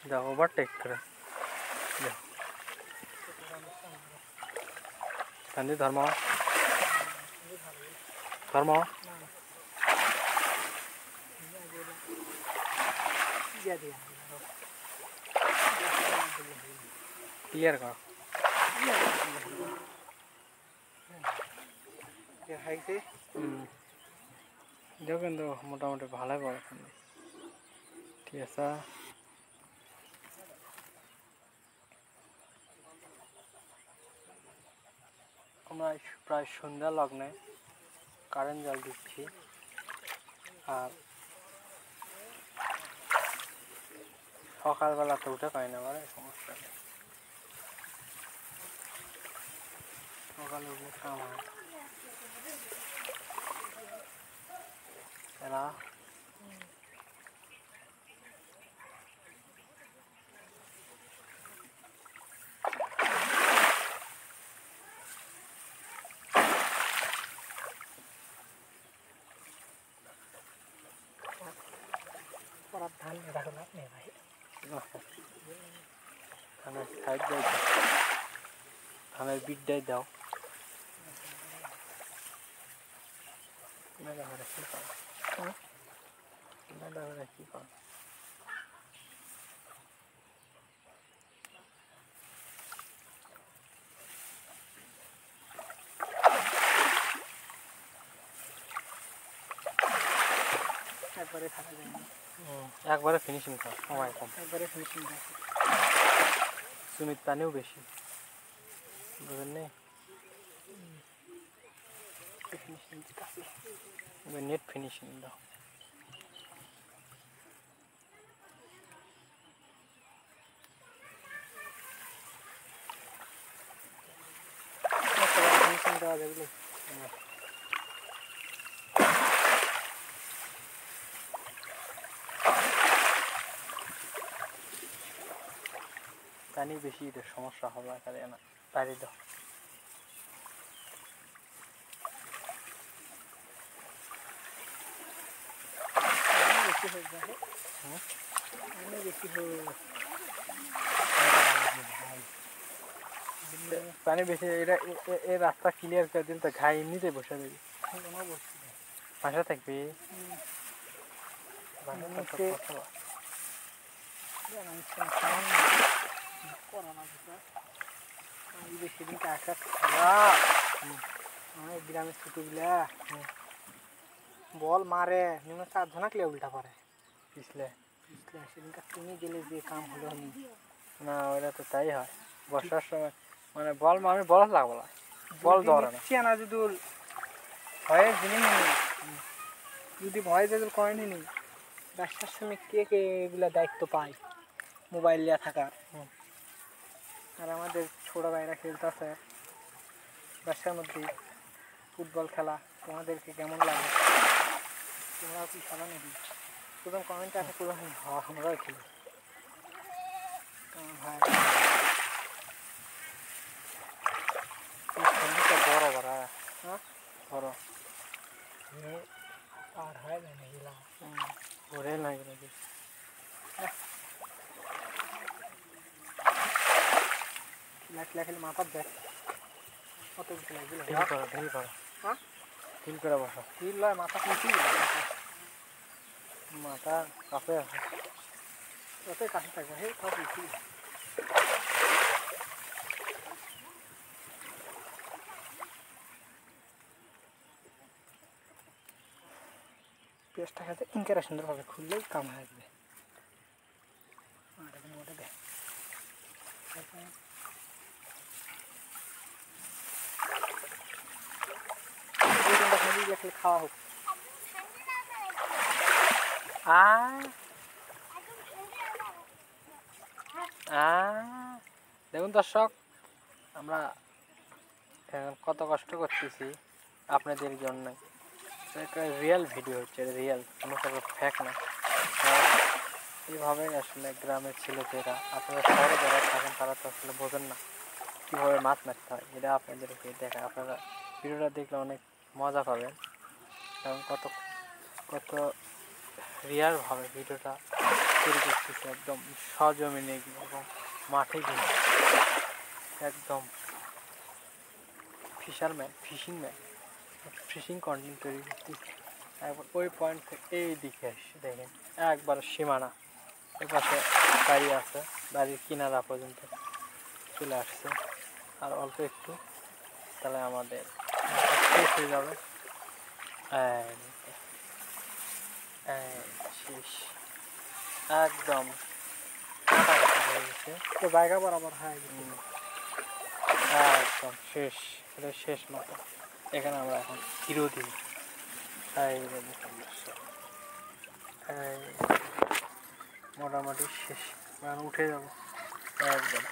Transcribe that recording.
যাও ওভারটেক করে গান্ধী ধর্ম ধর্ম ক্লিয়ার কর এটাও কিন্তু মোটামুটি ভালোই পড়ে ঠিক আছে। আমরা প্রায় সন্ধ্যা লগ্নে কারেন্ট জাল দিচ্ছি আর সকালবেলা তো উঠে পাই না আমার সমস্যা নেই, সকালে উঠলে কাম হয় এরা ধান রাখো না ভাই ধানের সাইড দেয় ধানের বিটটাই দাও মেলা করে কী কর মেলা করে কী কর একবারে থাকা যায় না, একবারে ফিনিশিং কর সময় কম, একবারে ফিনিশিং থাকে সুমিত পানিও বেশি বুঝলেন নেই ফিনিশিং কাছে নেট ফিনিশিং দাও ফিনিশিং দেওয়া যাবে পানি বেশি এটা সমস্যা হবে আকারে না বাইরে দাও বেশি হয়ে যায় বেশি হয়ে পানি বেশি এটা এই রাস্তা ক্লিয়ার করে দিলে তো ঘাই এমনিতে বসে দেবে বাসা থাকবে সেদিনকে আসা আমার গ্রামের ছোটগুলা বল মারে নিম্ন 4 জনা ক্লিয়া উল্টা পারে পিছলে সেদিনকে তুমি গেলে যে কাম হলো না ওটা তো তাই হয় বর্ষার সময় মানে বল মানে বল লাগবো না বল ধরে না যদি ভয়ে জিনিস যদি ভয়ে যদি করেনি নি ব্যবসার সময় কে কে এগুলা দায়িত্ব পায় মোবাইল নিয়ে থাকার আর আমাদের ছোট ভাইরা খেলতেছে ব্যবসার মধ্যে ফুটবল খেলা তোমাদেরকে কেমন লাগে তোমরাও কি খেলা নাকি প্রথম কমেন্টে আছে পুরো আমরাও খেলি ভাই বড় বড় হ্যাঁ বড় আর হয় না এগুলা ওরে লাগে নাকি খেলে মাথার দেখ কত কিছু লাগবে ঢিল করো হ্যাঁ ঢিল করে বসো ঢিল লয় মাথা কুচি মাথা কাপে আছে যতই কাছে থাকবে হে তাও কুচি পেঁয়াজটা খেতে ইনকারা সুন্দরভাবে খুললেই কাম হয়ে যাবে আর এখানে ওটা দেখ খাওয়া হোক দেখুন দর্শক আমরা কত কষ্ট করতেছি আপনাদের জন্য একটা রিয়েল ভিডিও হচ্ছে রিয়েল কোনো ফেক না এইভাবে আসলে গ্রামের ছেলেমেয়েরা আপনারা শহরে যারা থাকেন তারা তো আসলে বোঝেন না কীভাবে মাছ মারতে হয় এটা আপনাদেরকে দেখা আপনারা ভিডিওটা দেখলে অনেক মজা পাবেন কারণ কত রিয়ালভাবে ভিডিওটা তৈরি করতেছি একদম সজমিনে গিয়ে এবং মাঠে গিয়ে একদম ফিশিং কন্টেন্ট তৈরি করতেছি। একবার ওই পয়েন্ট থেকে এই দিকে আসছে দেখেন একবার সীমানা, ওই পাশে বাড়ি আছে, বাড়ির কিনারা পর্যন্ত চলে আসছে। আর অল্প একটু তাহলে আমাদের শেষ হয়ে যাবে। শেষ একদম কাটাকাটি হয়ে গেছে, তো জায়গা বরাবর হয়ে গেছে। একদম শেষ, এটা শেষ মতো। এখানে আমরা এখন হিরো দিই। মোটামুটি শেষ, উঠে যাবো একদম।